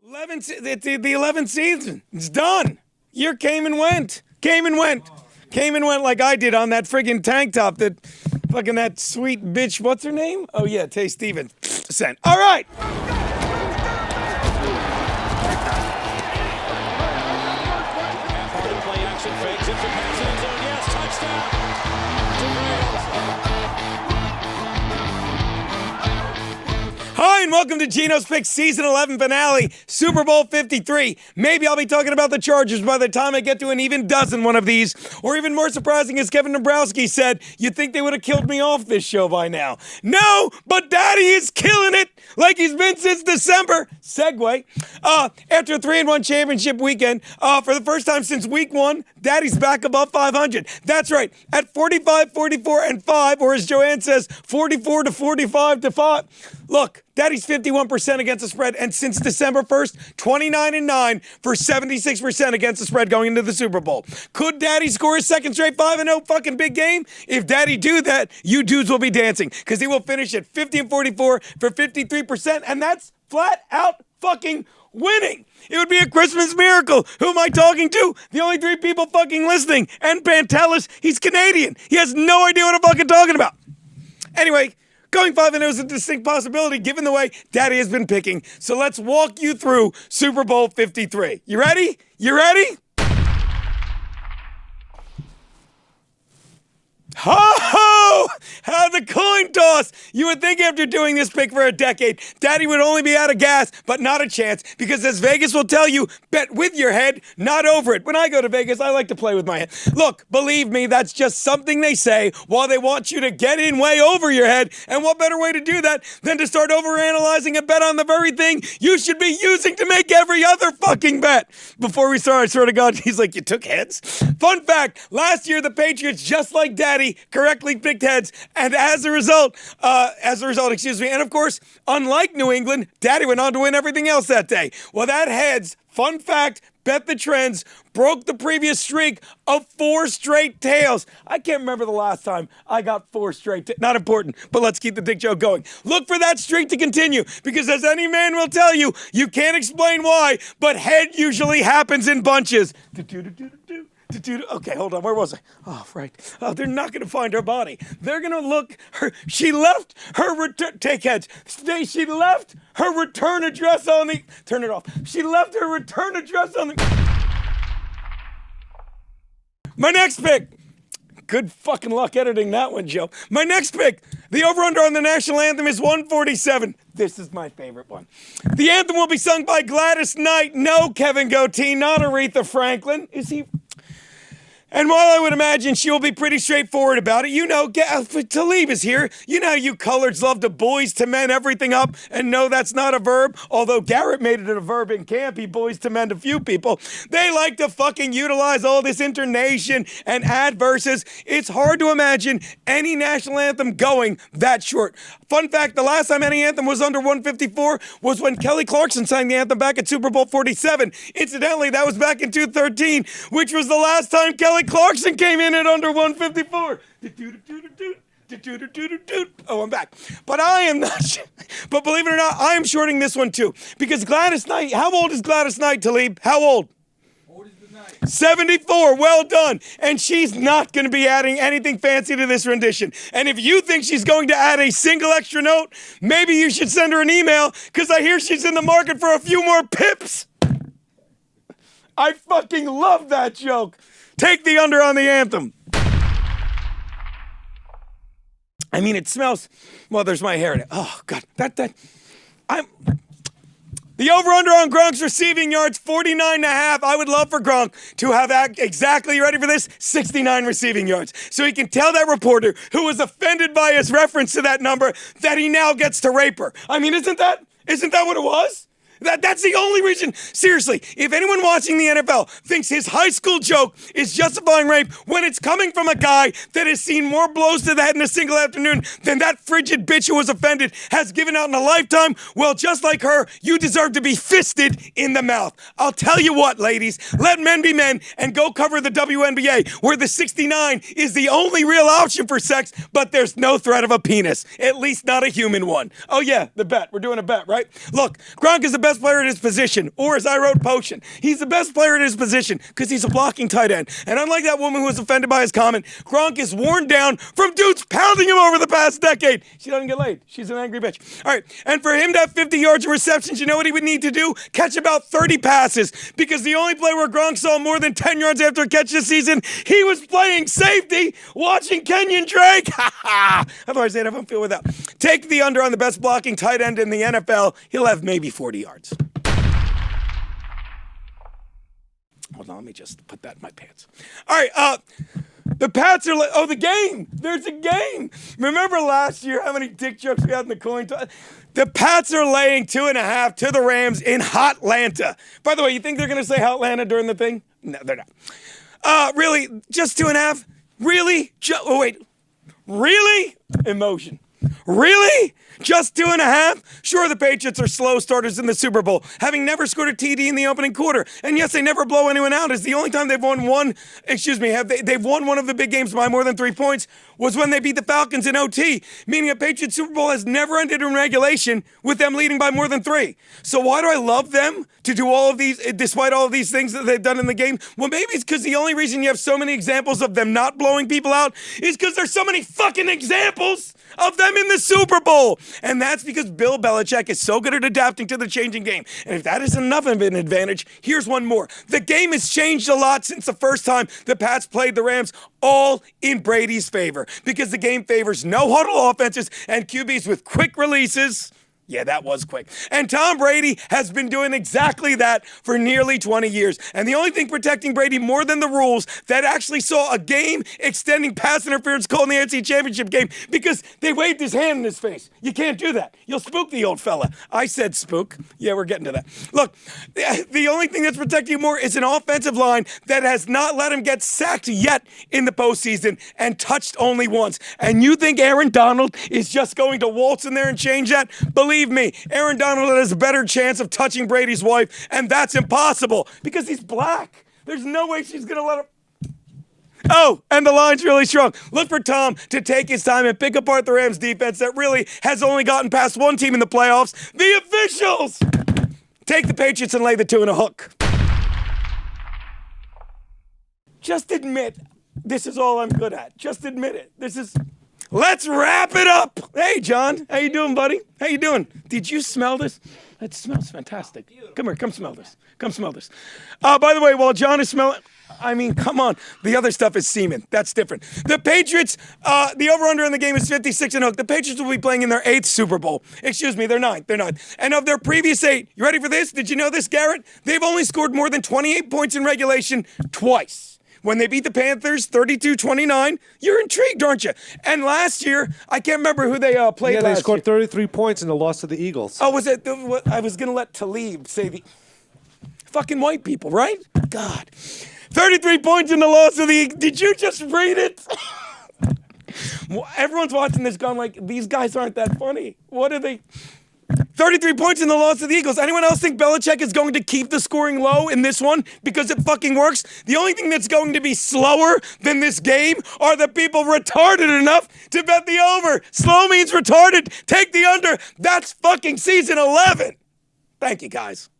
The 11th season. It's done. Year came and went. Came and went like I did on that friggin' tank top that fucking that sweet bitch, what's her name? Oh yeah, Tay Stevens sent. All right. Play action fakes it for Patriots. Yes, touchdown. Hi, and welcome to Geno's Pick Season 11 finale, Super Bowl 53. Maybe I'll be talking about the Chargers by the time I get to an even dozen one of these. Or even more surprising, as Kevin Dombrowski said, you'd think they would have killed me off this show by now. No, but Daddy is killing it like he's been since December. Segue. After a 3-1 championship weekend, for the first time since week 1, Daddy's back above 500. That's right, at 45, 44, and 5, or as Joanne says, 44 to 45 to 5. Look, Daddy's 51% against the spread, and since December 1st, 29-9 for 76% against the spread going into the Super Bowl. Could Daddy score his second straight 5-0 fucking big game? If Daddy do that, you dudes will be dancing, because he will finish at 50-44 for 53%, and that's flat out fucking winning. It would be a Christmas miracle. Who am I talking to? The only 3 people fucking listening. And Pantelis, he's Canadian. He has no idea what I'm fucking talking about. Anyway, going 5-0 is a distinct possibility given the way Daddy has been picking. So let's walk you through Super Bowl 53. You ready? You ready? Ho-ho! The coin toss! You would think after doing this pick for a decade, Daddy would only be out of gas, but not a chance, because as Vegas will tell you, bet with your head, not over it. When I go to Vegas, I like to play with my head. Look, believe me, that's just something they say while they want you to get in way over your head, and what better way to do that than to start overanalyzing a bet on the very thing you should be using to make every other fucking bet. Before we start, I swear to God, he's like, you took heads? Fun fact, last year the Patriots, just like Daddy, correctly picked heads, and as a result, and of course, unlike New England, Daddy went on to win everything else that day. Well, that heads, fun fact, bet the trends, broke the previous streak of 4 straight tails. I can't remember the last time I got 4 straight not important, but let's keep the dick joke going. Look for that streak to continue, because as any man will tell you, you can't explain why, but head usually happens in bunches. Okay, hold on. Where was I? Oh, right. Oh, they're not going to find her body. They're going to look. She left her return. Take heads. She left her return address on the. Turn it off. She left her return address on the. My next pick. Good fucking luck editing that one, Joe. My next pick. The over-under on the national anthem is 147. This is my favorite one. The anthem will be sung by Gladys Knight. No Kevin Goatee, not Aretha Franklin. Is he? And while I would imagine she will be pretty straightforward about it, you know, Talib is here. You know you coloreds love to boys to men everything up, and no, that's not a verb, although Garrett made it a verb in camp. He boys to men a few people. They like to fucking utilize all this intonation and add verses. It's hard to imagine any national anthem going that short. Fun fact, the last time any anthem was under 154 was when Kelly Clarkson sang the anthem back at Super Bowl 47. Incidentally, that was back in 2013, which was the last time Kelly Clarkson came in at under 154. Oh, I'm back. But I am not. But believe it or not, I am shorting this one too. Because Gladys Knight, how old is Gladys Knight, Talib? How old? 74, well done. And she's not going to be adding anything fancy to this rendition. And if you think she's going to add a single extra note, maybe you should send her an email, because I hear she's in the market for a few more pips. I fucking love that joke. Take the under on the anthem. I mean, it smells, well, there's my hair in it. Oh, God, the over-under on Gronk's receiving yards, 49.5. I would love for Gronk to have exactly, you ready for this? 69 receiving yards. So he can tell that reporter who was offended by his reference to that number that he now gets to rape her. I mean, isn't that what it was? That's the only reason. Seriously, if anyone watching the NFL thinks his high school joke is justifying rape when it's coming from a guy that has seen more blows to the head in a single afternoon than that frigid bitch who was offended has given out in a lifetime, well, just like her, you deserve to be fisted in the mouth. I'll tell you what, ladies, let men be men and go cover the WNBA, where the 69 is the only real option for sex, but there's no threat of a penis, at least not a human one. Oh yeah, the bet. We're doing a bet, right? Look, Gronk is a best player at his position, or as I wrote, potion. He's the best player at his position because he's a blocking tight end. And unlike that woman who was offended by his comment, Gronk is worn down from dudes pounding him over the past decade. She doesn't get laid. She's an angry bitch. All right, and for him to have 50 yards of receptions, you know what he would need to do? Catch about 30 passes, because the only play where Gronk saw more than 10 yards after a catch this season, he was playing safety, watching Kenyon Drake. Otherwise, they'd have him feel with that. Take the under on the best blocking tight end in the NFL. He'll have maybe 40 yards. Hold on, let me just put that in my pants. All right, the Pats are like, oh, the game. There's a game. Remember last year how many dick jokes we had in the coin toss? The Pats are laying 2.5 to the Rams in Hotlanta. By the way, you think they're going to say Hotlanta during the thing? No, they're not. Really? Just 2.5? Really? Oh, wait. Really? Emotion. Really? Just 2.5? Sure, the Patriots are slow starters in the Super Bowl, having never scored a TD in the opening quarter. And yes, they never blow anyone out. It's the only time they've won they've won one of the big games by more than 3 points was when they beat the Falcons in OT, meaning a Patriots Super Bowl has never ended in regulation with them leading by more than 3. So why do I love them to do all of these, despite all of these things that they've done in the game? Well, maybe it's because the only reason you have so many examples of them not blowing people out is because there's so many fucking examples of them in the Super Bowl. And that's because Bill Belichick is so good at adapting to the changing game. And if that isn't enough of an advantage, here's one more. The game has changed a lot since the first time the Pats played the Rams, all in Brady's favor, because the game favors no huddle offenses and QBs with quick releases. Yeah, that was quick. And Tom Brady has been doing exactly that for nearly 20 years. And the only thing protecting Brady more than the rules that actually saw a game-extending pass interference call in the NFC Championship game, because they waved his hand in his face. You can't do that. You'll spook the old fella. I said spook. Yeah, we're getting to that. Look, the only thing that's protecting him more is an offensive line that has not let him get sacked yet in the postseason and touched only once. And you think Aaron Donald is just going to waltz in there and change that? Believe me, Aaron Donald has a better chance of touching Brady's wife, and that's impossible because he's black. There's no way she's going to let him. Oh, and the line's really strong. Look for Tom to take his time and pick apart the Rams defense that really has only gotten past one team in the playoffs, the officials. Take the Patriots and lay the 2 in a hook. Just admit this is all I'm good at. Just admit it. Let's wrap it up. Hey, John. How you doing, buddy? How you doing? Did you smell this? It smells fantastic. Come here. Come smell this. Come smell this. By the way, while John is smelling, I mean, come on. The other stuff is semen. That's different. The Patriots, the over-under in the game is 56 and a hook. The Patriots will be playing in their 8th Super Bowl. Excuse me, they're 9th. They're 9th. And of their previous 8, you ready for this? Did you know this, Garrett? They've only scored more than 28 points in regulation twice. When they beat the Panthers 32-29, you're intrigued, aren't you? And last year, I can't remember who they played last year. Yeah, they scored 33 points in the loss to the Eagles. Oh, was it? I was going to let Talib say the fucking white people, right? God. 33 points in the loss to the Eagles. Did you just read it? Everyone's watching this going like, these guys aren't that funny. What are they? 33 points in the loss of the Eagles. Anyone else think Belichick is going to keep the scoring low in this one because it fucking works? The only thing that's going to be slower than this game are the people retarded enough to bet the over. Slow means retarded. Take the under. That's fucking season 11. Thank you, guys.